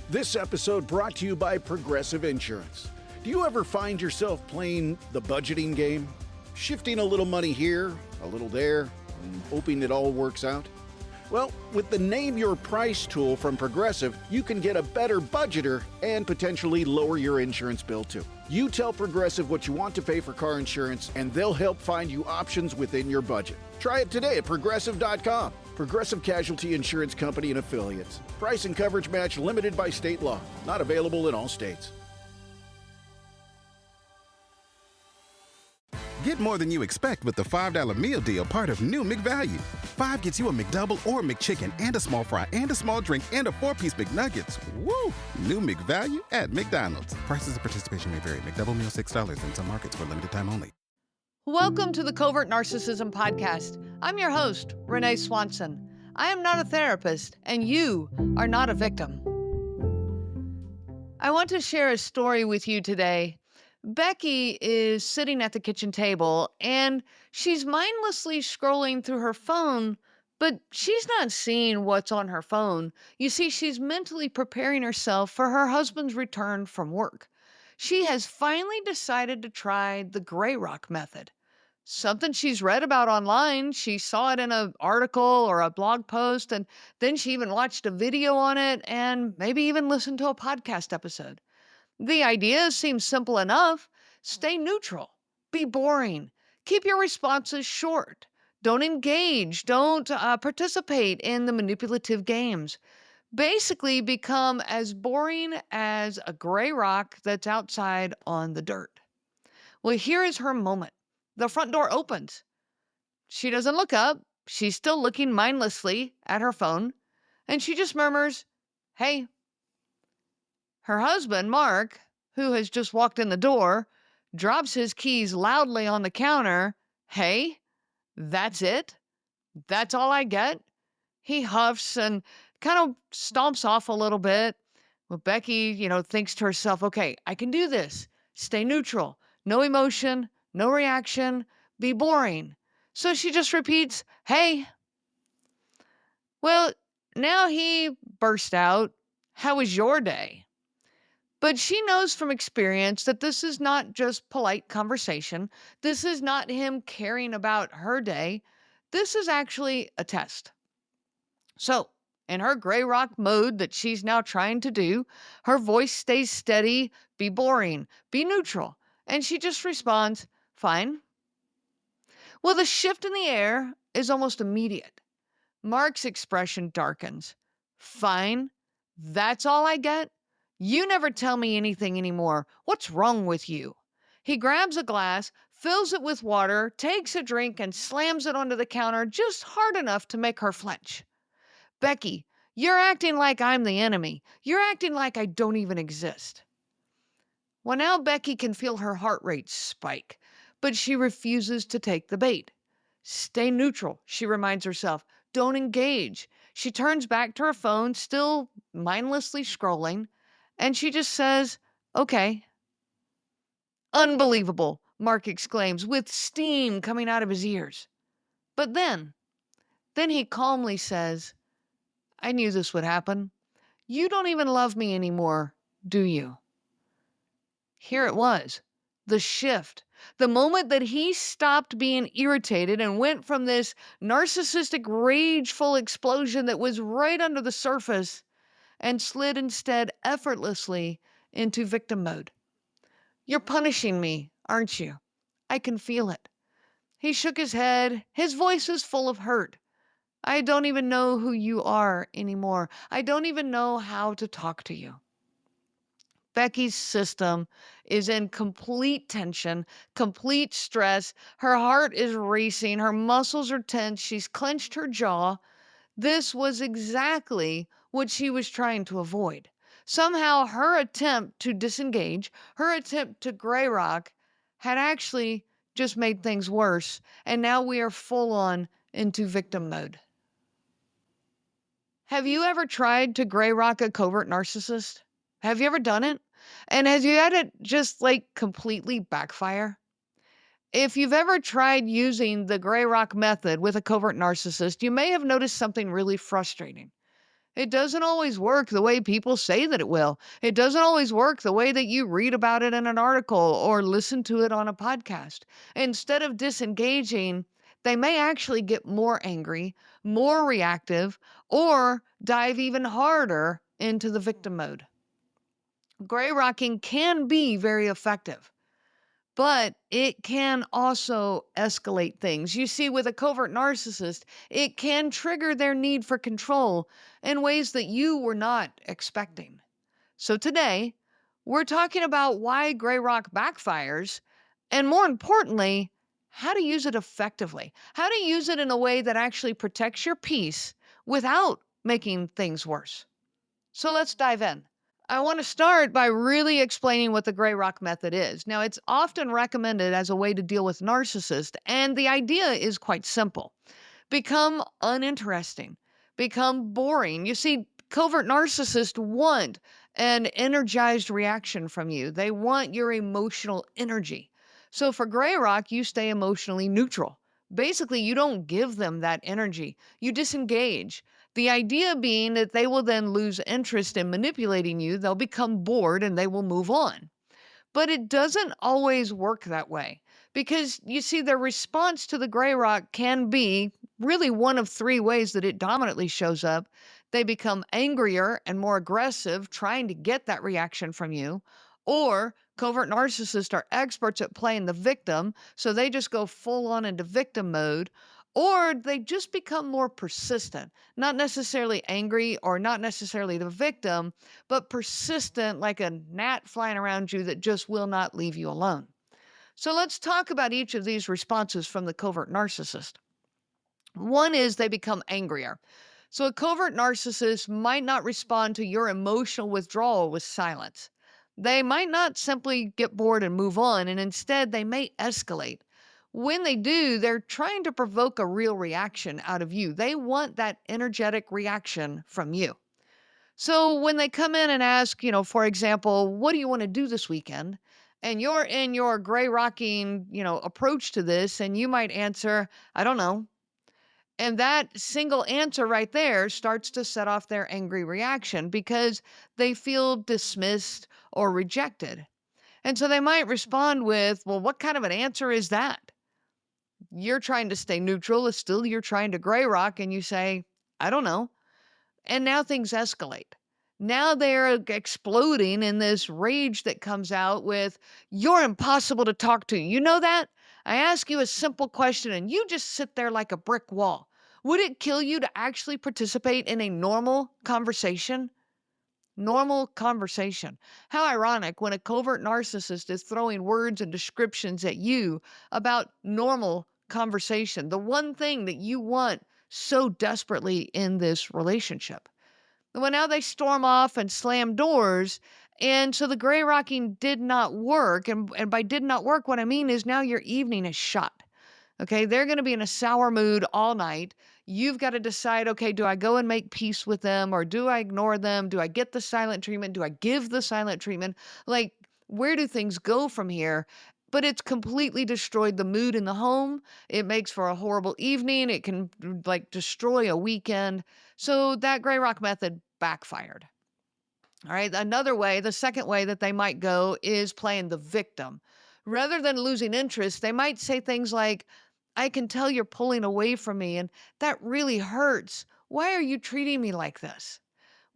This episode brought to you by Progressive Insurance. Do you ever find yourself playing the budgeting game? Shifting a little money here, a little there, and hoping it all works out? Well, with the Name Your Price tool from Progressive, you can get a better budgeter and potentially lower your insurance bill too. You tell Progressive what you want to pay for car insurance, and they'll help find you options within your budget. Try it today at Progressive.com. Progressive Casualty Insurance Company and Affiliates. Price and coverage match limited by state law. Not available in all states. Get more than you expect with the $5 meal deal, part of new McValue. 5 gets you a McDouble or McChicken and a small fry and a small drink and a 4-piece McNuggets. Woo! New McValue at McDonald's. Prices of participation may vary. McDouble meal $6 in some markets for limited time only. Welcome to the Covert Narcissism Podcast. I'm your host, Renee Swanson. I am not a therapist, and you are not a victim. I want to share a story with you today. Becky is sitting at the kitchen table, and she's mindlessly scrolling through her phone, but she's not seeing what's on her phone. You see, she's mentally preparing herself for her husband's return from work. She has finally decided to try the gray rock method. Something she's read about online. She saw it in an article or a blog post, and then she even watched a video on it and maybe even listened to a podcast episode. The idea seems simple enough. Stay neutral. Be boring. Keep your responses short. Don't engage. Don't participate in the manipulative games. Basically, become as boring as a gray rock that's outside on the dirt. Well, here is her moment. The front door opens. She doesn't look up. She's still looking mindlessly at her phone, and she just murmurs, "Hey." Her husband, Mark, who has just walked in the door, drops his keys loudly on the counter. "Hey, that's it? That's all I get?" He huffs and kind of stomps off a little bit. Well, Becky, thinks to herself, okay, I can do this. Stay neutral. No emotion, no reaction, be boring. So she just repeats, "Hey." Well, now he burst out, "How was your day?" But she knows from experience that this is not just polite conversation. This is not him caring about her day. This is actually a test. So, in her gray rock mode that she's now trying to do, her voice stays steady, be boring, be neutral, and she just responds, "Fine." Well, the shift in the air is almost immediate. Mark's expression darkens. "Fine? That's all I get? You never tell me anything anymore. What's wrong with you?" He grabs a glass, fills it with water, takes a drink, and slams it onto the counter just hard enough to make her flinch. "Becky, you're acting like I'm the enemy. You're acting like I don't even exist." Well, now Becky can feel her heart rate spike, but she refuses to take the bait. Stay neutral, she reminds herself. Don't engage. She turns back to her phone, still mindlessly scrolling, and she just says, "Okay." "Unbelievable," Mark exclaims, with steam coming out of his ears. But then he calmly says, "I knew this would happen. You don't even love me anymore, do you?" Here it was, the shift. The moment that he stopped being irritated and went from this narcissistic, rageful explosion that was right under the surface and slid instead effortlessly into victim mode. "You're punishing me, aren't you? I can feel it." He shook his head. His voice was full of hurt. "I don't even know who you are anymore. I don't even know how to talk to you." Becky's system is in complete tension, complete stress. Her heart is racing. Her muscles are tense. She's clenched her jaw. This was exactly what she was trying to avoid. Somehow her attempt to disengage, her attempt to gray rock, had actually just made things worse. And now we are full on into victim mode. Have you ever tried to gray rock a covert narcissist? Have you ever done it? And have you had it just completely backfire? If you've ever tried using the gray rock method with a covert narcissist, you may have noticed something really frustrating. It doesn't always work the way people say that it will. It doesn't always work the way that you read about it in an article or listen to it on a podcast. Instead of disengaging, they may actually get more angry, more reactive, or dive even harder into the victim mode. Gray rocking can be very effective, but it can also escalate things. You see, with a covert narcissist, it can trigger their need for control in ways that you were not expecting. So today, we're talking about why gray rock backfires, and more importantly, how to use it effectively, how to use it in a way that actually protects your peace without making things worse. So let's dive in. I want to start by really explaining what the gray rock method is. Now, it's often recommended as a way to deal with narcissists, and the idea is quite simple. Become uninteresting, become boring. You see, covert narcissists want an energized reaction from you. They want your emotional energy. So for gray rock, you stay emotionally neutral. Basically, you don't give them that energy. You disengage. The idea being that they will then lose interest in manipulating you. They'll become bored and they will move on. But it doesn't always work that way because you see, their response to the gray rock can be really one of three ways that it dominantly shows up. They become angrier and more aggressive, trying to get that reaction from you. Or covert narcissists are experts at playing the victim, so they just go full on into victim mode. Or they just become more persistent, not necessarily angry or not necessarily the victim, but persistent like a gnat flying around you that just will not leave you alone. So let's talk about each of these responses from the covert narcissist. One is they become angrier. So a covert narcissist might not respond to your emotional withdrawal with silence. They might not simply get bored and move on, and instead they may escalate. When they do, they're trying to provoke a real reaction out of you. They want that energetic reaction from you. So when they come in and ask, for example, what do you want to do this weekend? And you're in your gray rocking, approach to this, and you might answer, I don't know. And that single answer right there starts to set off their angry reaction because they feel dismissed or rejected. And so they might respond with, well, what kind of an answer is that? You're trying to stay neutral, still you're trying to gray rock, and you say, I don't know. And now things escalate. Now they're exploding in this rage that comes out with, you're impossible to talk to. You know that? I ask you a simple question and you just sit there like a brick wall. Would it kill you to actually participate in a normal conversation? Normal conversation. How ironic when a covert narcissist is throwing words and descriptions at you about normal conversation, the one thing that you want so desperately in this relationship. Well, now they storm off and slam doors. And so the gray rocking did not work. And by did not work, what I mean is now your evening is shot. Okay, they're going to be in a sour mood all night. You've got to decide, okay, do I go and make peace with them or do I ignore them? Do I get the silent treatment? Do I give the silent treatment? Like, where do things go from here? But it's completely destroyed the mood in the home. It makes for a horrible evening. It can like destroy a weekend. So that gray rock method backfired. All right. Another way, the second way that they might go is playing the victim. Rather than losing interest, they might say things like, I can tell you're pulling away from me, and that really hurts. Why are you treating me like this?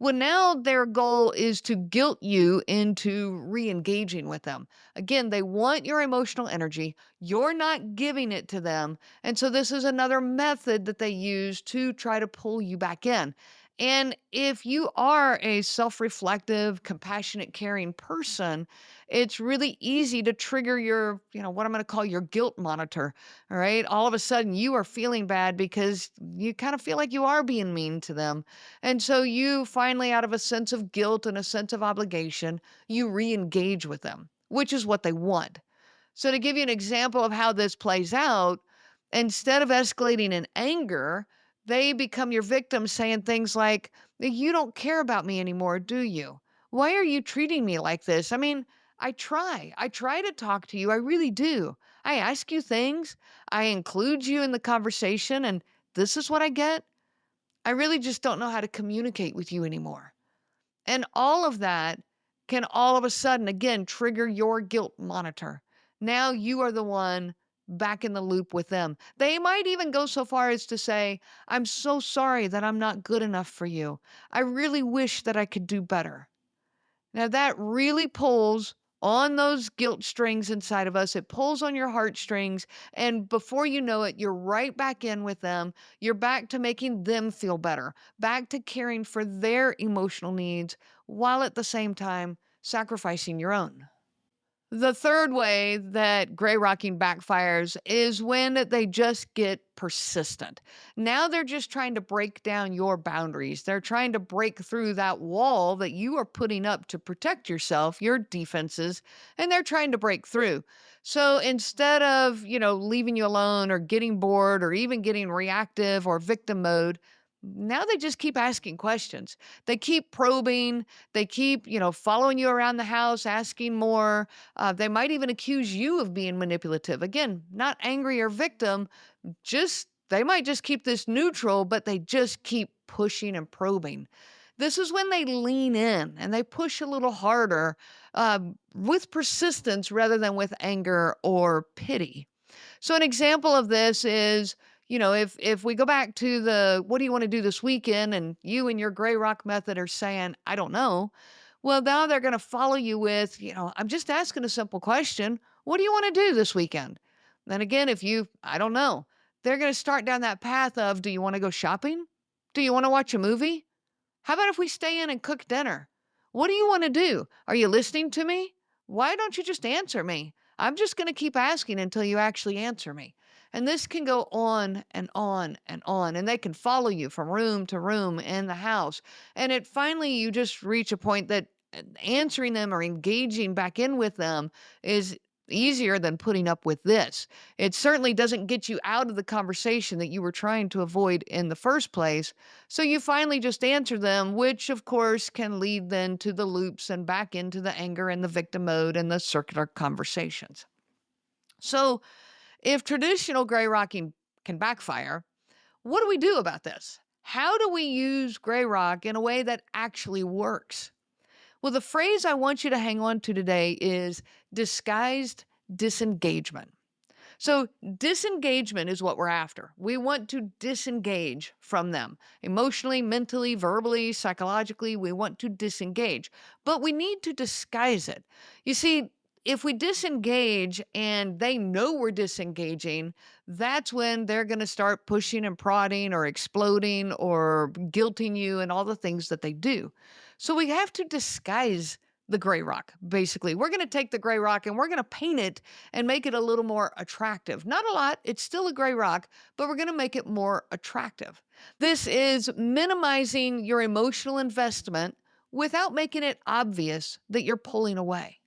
Well, now their goal is to guilt you into re engaging with them. Again, they want your emotional energy. You're not giving it to them. And so, this is another method that they use to try to pull you back in. And if you are a self reflective, compassionate, caring person, it's really easy to trigger your, what I'm going to call your guilt monitor. All right. All of a sudden, you are feeling bad because you kind of feel like you are being mean to them. And so, you finally, out of a sense of guilt and a sense of obligation, you re engage with them, which is what they want. So, to give you an example of how this plays out, instead of escalating in anger, they become your victim saying things like, you don't care about me anymore, do you? Why are you treating me like this? I mean, I try. I try to talk to you. I really do. I ask you things. I include you in the conversation, and this is what I get. I really just don't know how to communicate with you anymore. And all of that can all of a sudden, again, trigger your guilt monitor. Now you are the one back in the loop with them. They might even go so far as to say, I'm so sorry that I'm not good enough for you. I really wish that I could do better. Now that really pulls on those guilt strings inside of us. It pulls on your heartstrings. And before you know it, you're right back in with them. You're back to making them feel better, back to caring for their emotional needs while at the same time sacrificing your own. The third way that gray rocking backfires is when they just get persistent. Now they're just trying to break down your boundaries. They're trying to break through that wall that you are putting up to protect yourself, your defenses, and they're trying to break through. So instead of, leaving you alone or getting bored or even getting reactive or victim mode, now they just keep asking questions. They keep probing. They keep, following you around the house, asking more. They might even accuse you of being manipulative. Again, not angry or victim, just they might just keep this neutral, but they just keep pushing and probing. This is when they lean in and they push a little harder with persistence rather than with anger or pity. So an example of this is, if we go back to the what do you want to do this weekend, and you and your gray rock method are saying, I don't know. Well, now they're going to follow you with, I'm just asking a simple question. What do you want to do this weekend? Then again, I don't know, they're going to start down that path of, do you want to go shopping? Do you want to watch a movie? How about if we stay in and cook dinner? What do you want to do? Are you listening to me? Why don't you just answer me? I'm just going to keep asking until you actually answer me. And this can go on and on and on. And they can follow you from room to room in the house. And finally, you just reach a point that answering them or engaging back in with them is easier than putting up with this. It certainly doesn't get you out of the conversation that you were trying to avoid in the first place. So you finally just answer them, which of course can lead then to the loops and back into the anger and the victim mode and the circular conversations. So if traditional gray rocking can backfire, what do we do about this? How do we use gray rock in a way that actually works? Well, the phrase I want you to hang on to today is disguised disengagement. So, disengagement is what we're after. We want to disengage from them emotionally, mentally, verbally, psychologically. We want to disengage, but we need to disguise it. You see, if we disengage and they know we're disengaging, that's when they're going to start pushing and prodding or exploding or guilting you and all the things that they do. So we have to disguise the gray rock, basically. We're going to take the gray rock and we're going to paint it and make it a little more attractive. Not a lot, it's still a gray rock, but we're going to make it more attractive. This is minimizing your emotional investment without making it obvious that you're pulling away.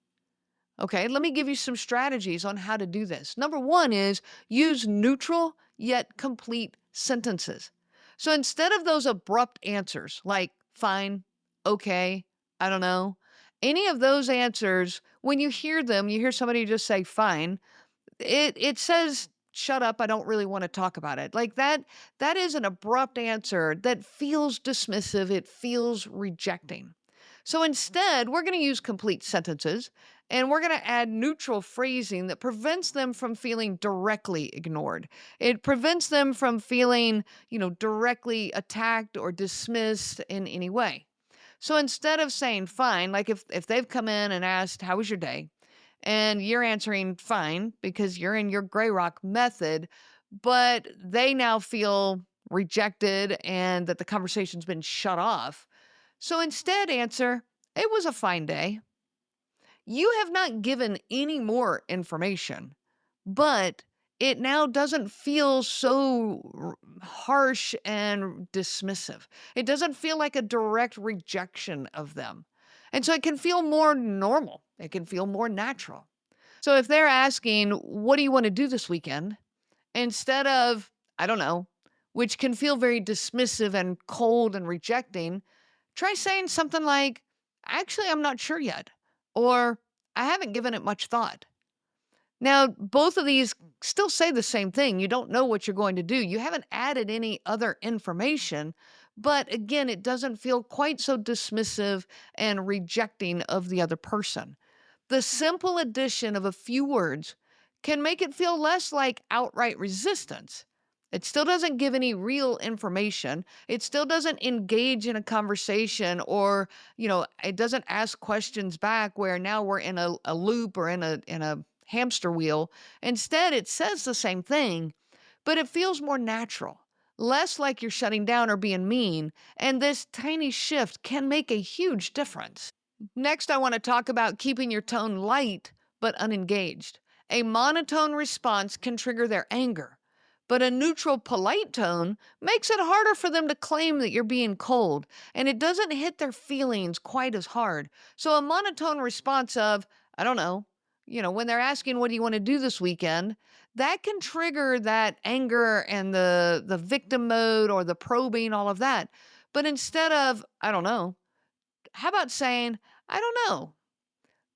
Okay, let me give you some strategies on how to do this. Number one is use neutral yet complete sentences. So instead of those abrupt answers like fine, okay, I don't know, any of those answers, when you hear them, you hear somebody just say fine, it says shut up, I don't really want to talk about it. Like that is an abrupt answer that feels dismissive, it feels rejecting. So instead, we're going to use complete sentences and we're going to add neutral phrasing that prevents them from feeling directly ignored. It prevents them from feeling, directly attacked or dismissed in any way. So instead of saying fine, like if they've come in and asked, how was your day? And you're answering fine because you're in your gray rock method, but they now feel rejected and that the conversation's been shut off. So instead answer, it was a fine day. You have not given any more information, but it now doesn't feel so harsh and dismissive. It doesn't feel like a direct rejection of them. And so it can feel more normal. It can feel more natural. So if they're asking, what do you want to do this weekend? Instead of, I don't know, which can feel very dismissive and cold and rejecting, try saying something like, actually, I'm not sure yet, or I haven't given it much thought. Now, both of these still say the same thing. You don't know what you're going to do. You haven't added any other information, But again, it doesn't feel quite so dismissive and rejecting of the other person. The simple addition of a few words can make it feel less like outright resistance. It still doesn't give any real information. It still doesn't engage in a conversation or, it doesn't ask questions back where now we're in a loop or in a hamster wheel. Instead, it says the same thing, but it feels more natural, less like you're shutting down or being mean. And this tiny shift can make a huge difference. Next, I want to talk about keeping your tone light but unengaged. A monotone response can trigger their anger, but a neutral, polite tone makes it harder for them to claim that you're being cold, and it doesn't hit their feelings quite as hard. So, a monotone response of, I don't know, when they're asking, what do you want to do this weekend? That can trigger that anger and the victim mode or the probing, all of that. But instead of, I don't know, how about saying, I don't know?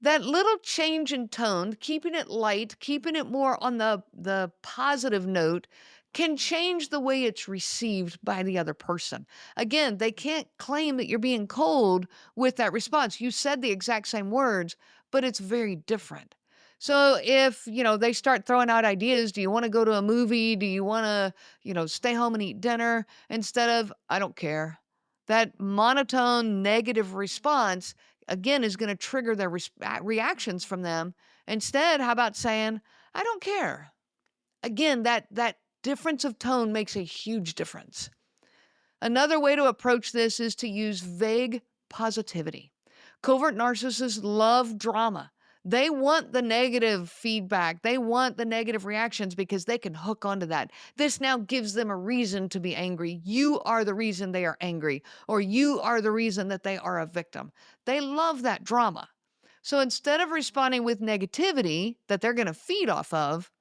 That little change in tone, keeping it light, keeping it more on the positive note, can change the way it's received by the other person. Again, they can't claim that you're being cold with that response. You said the exact same words, but it's very different. So if, they start throwing out ideas, do you want to go to a movie? Do you want to, stay home and eat dinner? Instead of, I don't care. That monotone negative response again is going to trigger their reactions from them. Instead, how about saying, I don't care? Again, that difference of tone makes a huge difference. Another way to approach this is to use vague positivity. Covert narcissists love drama. They want the negative feedback. They want the negative reactions because they can hook onto that. This now gives them a reason to be angry. You are the reason they are angry, or you are the reason that they are a victim. They love that drama. So instead of responding with negativity that they're going to feed off of,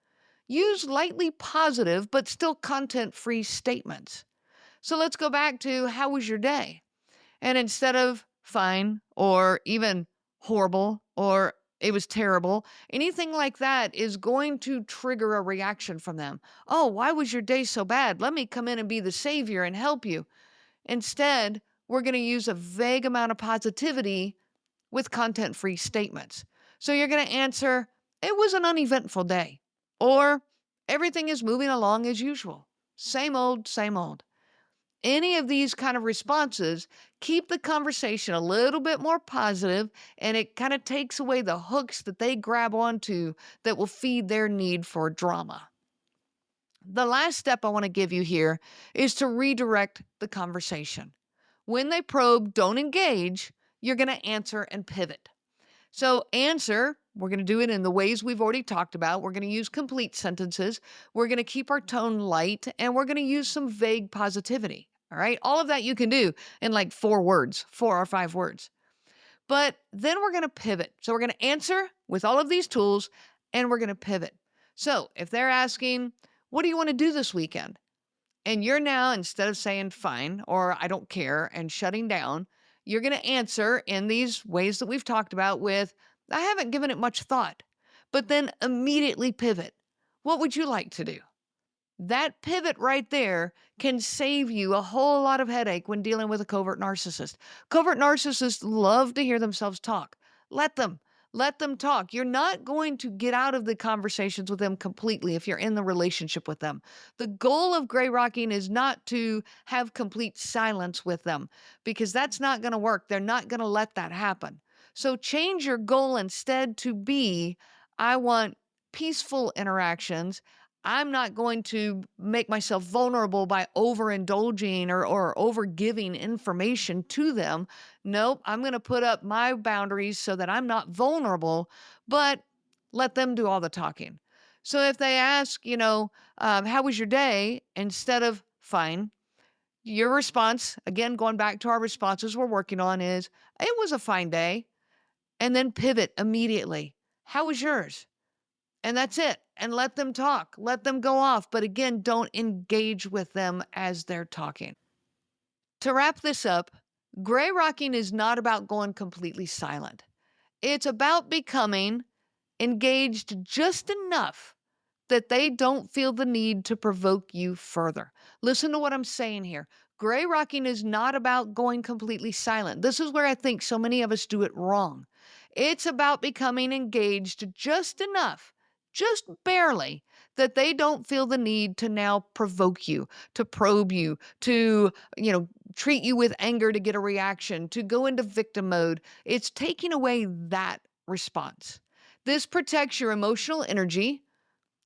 use lightly positive but still content-free statements. So let's go back to, how was your day? And instead of fine or even horrible or it was terrible, anything like that is going to trigger a reaction from them. Oh, why was your day so bad? Let me come in and be the savior and help you. Instead, we're going to use a vague amount of positivity with content-free statements. So you're going to answer, it was an uneventful day, or everything is moving along as usual. Same old, same old. Any of these kind of responses keep the conversation a little bit more positive, and it kind of takes away the hooks that they grab onto that will feed their need for drama. The last step I want to give you here is to redirect the conversation. When they probe, don't engage, you're going to answer and pivot. So answer, we're going to do it in the ways we've already talked about. We're going to use complete sentences. We're going to keep our tone light, and we're going to use some vague positivity. All right. All of that you can do in like 4 or 5 words. But then we're going to pivot. So we're going to answer with all of these tools, and we're going to pivot. So if they're asking, what do you want to do this weekend? And you're now, instead of saying fine or I don't care and shutting down, you're going to answer in these ways that we've talked about with, I haven't given it much thought, but then immediately pivot. What would you like to do? That pivot right there can save you a whole lot of headache when dealing with a covert narcissist. Covert narcissists love to hear themselves talk. Let them. Let them talk. You're not going to get out of the conversations with them completely if you're in the relationship with them. The goal of gray rocking is not to have complete silence with them because that's not going to work. They're not going to let that happen. So change your goal instead to be, I want peaceful interactions. I'm not going to make myself vulnerable by overindulging or overgiving information to them. Nope, I'm going to put up my boundaries so that I'm not vulnerable, but let them do all the talking. So if they ask, how was your day? Instead of fine, your response, again, going back to our responses we're working on is, it was a fine day. And then pivot immediately. How was yours? And that's it. And let them talk. Let them go off. But again, don't engage with them as they're talking. To wrap this up, gray rocking is not about going completely silent. It's about becoming engaged just enough that they don't feel the need to provoke you further. Listen to what I'm saying here. Gray rocking is not about going completely silent. This is where I think so many of us do it wrong. It's about becoming engaged just enough, just barely, that they don't feel the need to now provoke you, to probe you, to, treat you with anger to get a reaction, to go into victim mode. It's taking away that response. This protects your emotional energy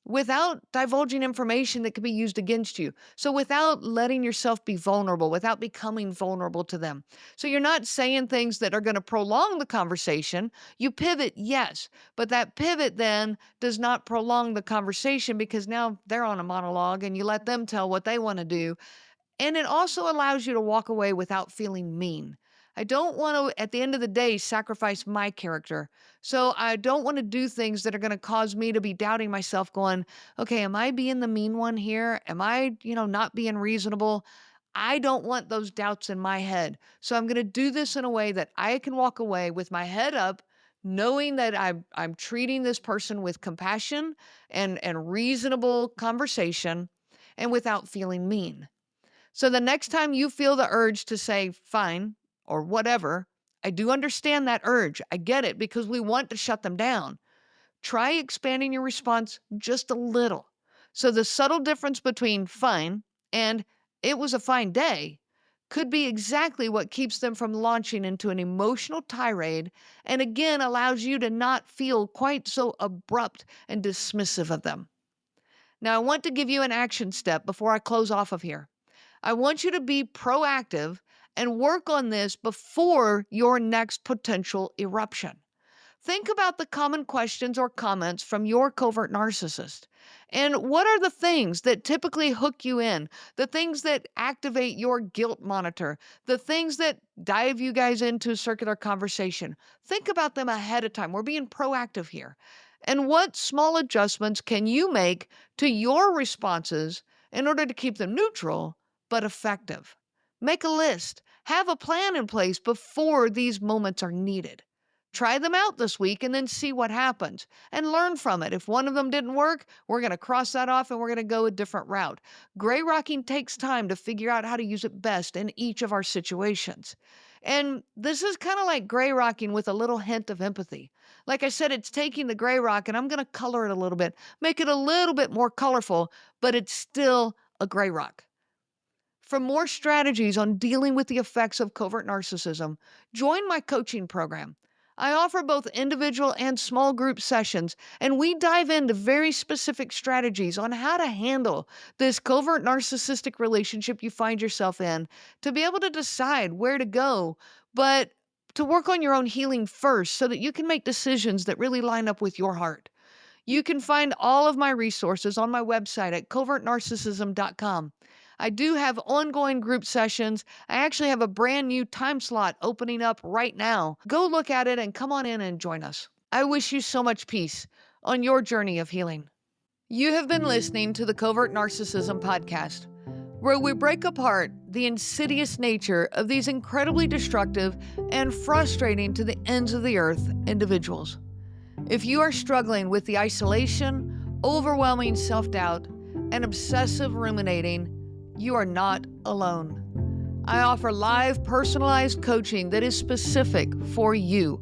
without divulging information that could be used against you. So without letting yourself be vulnerable, without becoming vulnerable to them. So you're not saying things that are going to prolong the conversation. You pivot, yes, but that pivot then does not prolong the conversation because now they're on a monologue and you let them tell what they want to do. And it also allows you to walk away without feeling mean. I don't want to, at the end of the day, sacrifice my character. So I don't want to do things that are going to cause me to be doubting myself, going, okay, am I being the mean one here? Am I, not being reasonable? I don't want those doubts in my head. So I'm going to do this in a way that I can walk away with my head up, knowing that I'm treating this person with compassion and reasonable conversation and without feeling mean. So the next time you feel the urge to say, fine, or whatever, I do understand that urge. I get it because we want to shut them down. Try expanding your response just a little. So the subtle difference between fine and it was a fine day could be exactly what keeps them from launching into an emotional tirade and again allows you to not feel quite so abrupt and dismissive of them. Now, I want to give you an action step before I close off of here. I want you to be proactive and work on this before your next potential eruption. Think about the common questions or comments from your covert narcissist. And what are the things that typically hook you in? The things that activate your guilt monitor? The things that dive you guys into circular conversation? Think about them ahead of time. We're being proactive here. And what small adjustments can you make to your responses in order to keep them neutral but effective? Make a list. Have a plan in place before these moments are needed. Try them out this week and then see what happens and learn from it. If one of them didn't work, we're going to cross that off and we're going to go a different route. Gray rocking takes time to figure out how to use it best in each of our situations. And this is kind of like gray rocking with a little hint of empathy. Like I said, it's taking the gray rock and I'm going to color it a little bit, make it a little bit more colorful, but it's still a gray rock. For more strategies on dealing with the effects of covert narcissism, join my coaching program. I offer both individual and small group sessions, and we dive into very specific strategies on how to handle this covert narcissistic relationship you find yourself in, to be able to decide where to go, but to work on your own healing first so that you can make decisions that really line up with your heart. You can find all of my resources on my website at covertnarcissism.com. I do have ongoing group sessions. I actually have a brand new time slot opening up right now. Go look at it and come on in and join us. I wish you so much peace on your journey of healing. You have been listening to the Covert Narcissism Podcast, where we break apart the insidious nature of these incredibly destructive and frustrating to the ends of the earth individuals. If you are struggling with the isolation, overwhelming self-doubt, and obsessive ruminating, you are not alone. I offer live, personalized coaching that is specific for you.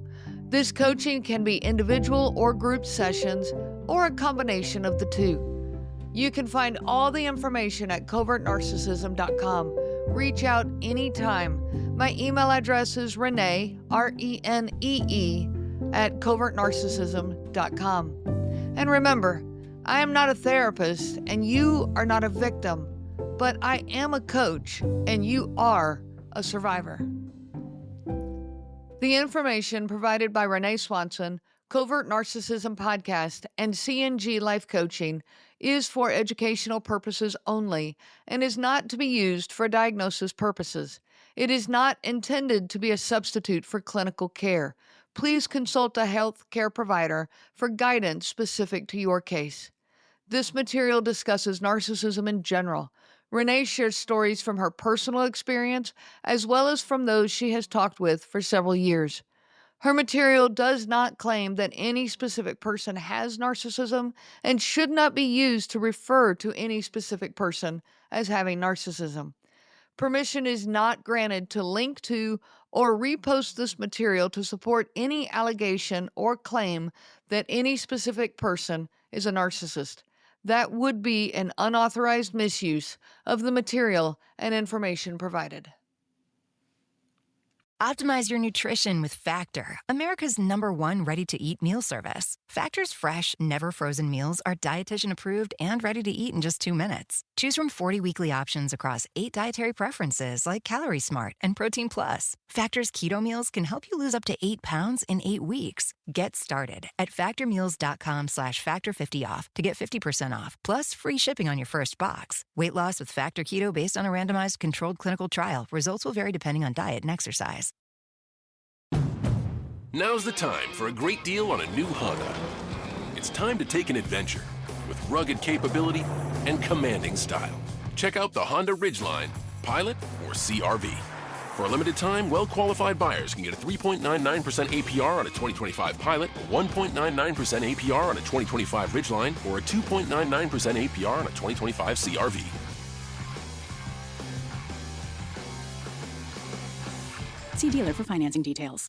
This coaching can be individual or group sessions, or a combination of the two. You can find all the information at covertnarcissism.com. Reach out anytime. My email address is Renee, R-E-N-E-E, at covertnarcissism.com. And remember, I am not a therapist and you are not a victim, but I am a coach and you are a survivor. The information provided by Renee Swanson, Covert Narcissism Podcast, and CNG Life Coaching is for educational purposes only and is not to be used for diagnosis purposes. It is not intended to be a substitute for clinical care. Please consult a health care provider for guidance specific to your case. This material discusses narcissism in general. Renee shares stories from her personal experience as well as from those she has talked with for several years. Her material does not claim that any specific person has narcissism and should not be used to refer to any specific person as having narcissism. Permission is not granted to link to or repost this material to support any allegation or claim that any specific person is a narcissist. That would be an unauthorized misuse of the material and information provided. Optimize your nutrition with Factor, America's #1 ready-to-eat meal service. Factor's fresh, never frozen meals are dietitian approved and ready to eat in just 2 minutes. Choose from 40 weekly options across 8 dietary preferences like Calorie Smart and Protein Plus. Factor's keto meals can help you lose up to 8 pounds in 8 weeks. Get started at factormeals.com/factor50off to get 50% off, plus free shipping on your first box. Weight loss with Factor Keto based on a randomized controlled clinical trial. Results will vary depending on diet and exercise. Now's the time for a great deal on a new Honda. It's time to take an adventure with rugged capability and commanding style. Check out the Honda Ridgeline, Pilot, or CR-V. For a limited time, well-qualified buyers can get a 3.99% APR on a 2025 Pilot, 1.99% APR on a 2025 Ridgeline, or a 2.99% APR on a 2025 CR-V. See dealer for financing details.